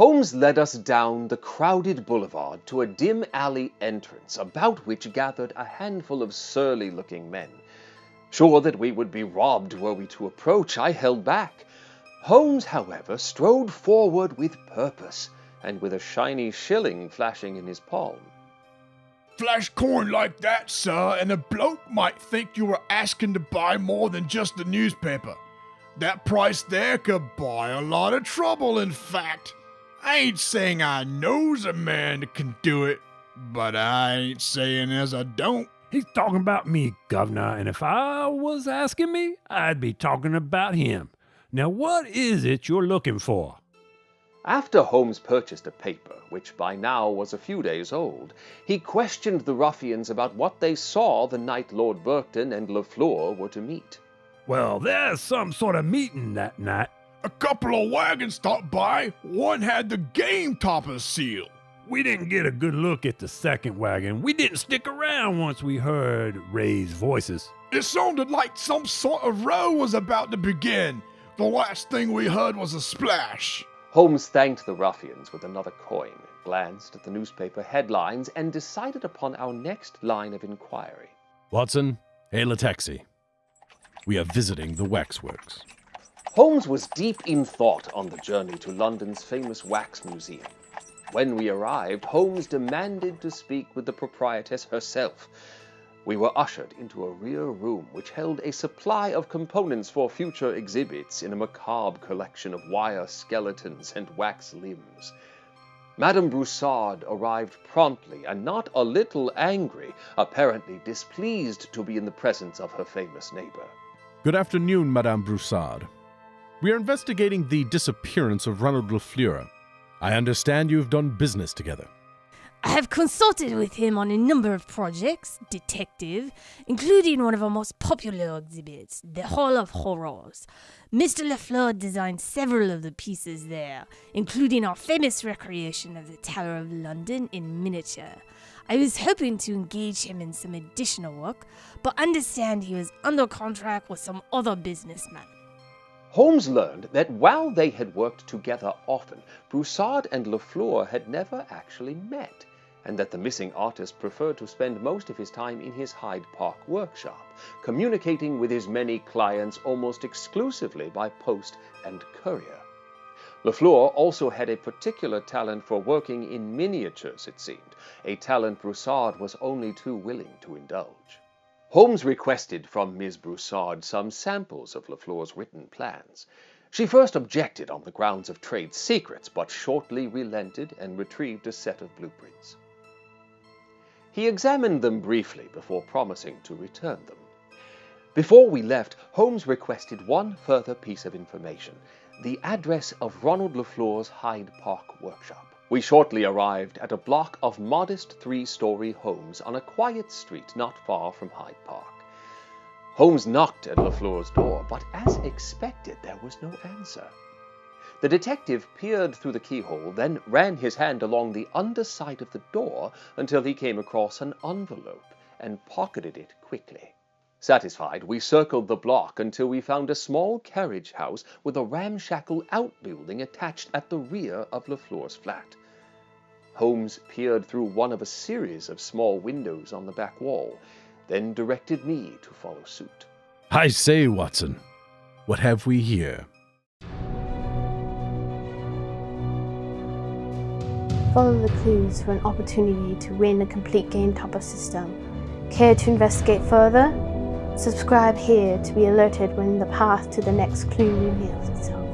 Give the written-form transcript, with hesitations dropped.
Holmes led us down the crowded boulevard to a dim alley entrance about which gathered a handful of surly-looking men. Sure that we would be robbed were we to approach, I held back. Holmes, however, strode forward with purpose, and with a shiny shilling flashing in his palm. Flash coin like that, sir, and a bloke might think you were asking to buy more than just the newspaper. That price there could buy a lot of trouble, in fact. I ain't saying I knows a man that can do it, but I ain't saying as I don't. He's talking about me, Governor, and if I was asking me, I'd be talking about him. Now, what is it you're looking for? After Holmes purchased a paper, which by now was a few days old, he questioned the ruffians about what they saw the night Lord Berkton and Lafleur were to meet. Well, there's some sort of meeting that night. A couple of wagons stopped by. One had the game topper seal. We didn't get a good look at the second wagon. We didn't stick around once we heard raised voices. It sounded like some sort of row was about to begin. The last thing we heard was a splash. Holmes thanked the ruffians with another coin, glanced at the newspaper headlines, and decided upon our next line of inquiry. Watson, hail a taxi. We are visiting the waxworks. Holmes was deep in thought on the journey to London's famous wax museum. When we arrived, Holmes demanded to speak with the proprietress herself. We were ushered into a rear room which held a supply of components for future exhibits in a macabre collection of wire skeletons and wax limbs. Madame Broussard arrived promptly and not a little angry, apparently displeased to be in the presence of her famous neighbor. Good afternoon, Madame Broussard. We are investigating the disappearance of Ronald Lafleur. I understand you have done business together. I have consulted with him on a number of projects, detective, including one of our most popular exhibits, the Hall of Horrors. Mr. Lafleur designed several of the pieces there, including our famous recreation of the Tower of London in miniature. I was hoping to engage him in some additional work, but understand he was under contract with some other businessman. Holmes learned that while they had worked together often, Broussard and Lafleur had never actually met, and that the missing artist preferred to spend most of his time in his Hyde Park workshop, communicating with his many clients almost exclusively by post and courier. Lafleur also had a particular talent for working in miniatures, it seemed, a talent Broussard was only too willing to indulge. Holmes requested from Miss Broussard some samples of Lafleur's written plans. She first objected on the grounds of trade secrets, but shortly relented and retrieved a set of blueprints. He examined them briefly before promising to return them. Before we left, Holmes requested one further piece of information, the address of Ronald Lafleur's Hyde Park workshop. We shortly arrived at a block of modest three-story homes on a quiet street not far from Hyde Park. Holmes knocked at Lafleur's door, but as expected, there was no answer. The detective peered through the keyhole, then ran his hand along the underside of the door until he came across an envelope and pocketed it quickly. Satisfied, we circled the block until we found a small carriage house with a ramshackle outbuilding attached at the rear of Lafleur's flat. Holmes peered through one of a series of small windows on the back wall, then directed me to follow suit. I say, Watson, what have we here? Follow the clues for an opportunity to win a complete game topper system. Care to investigate further? Subscribe here to be alerted when the path to the next clue reveals itself.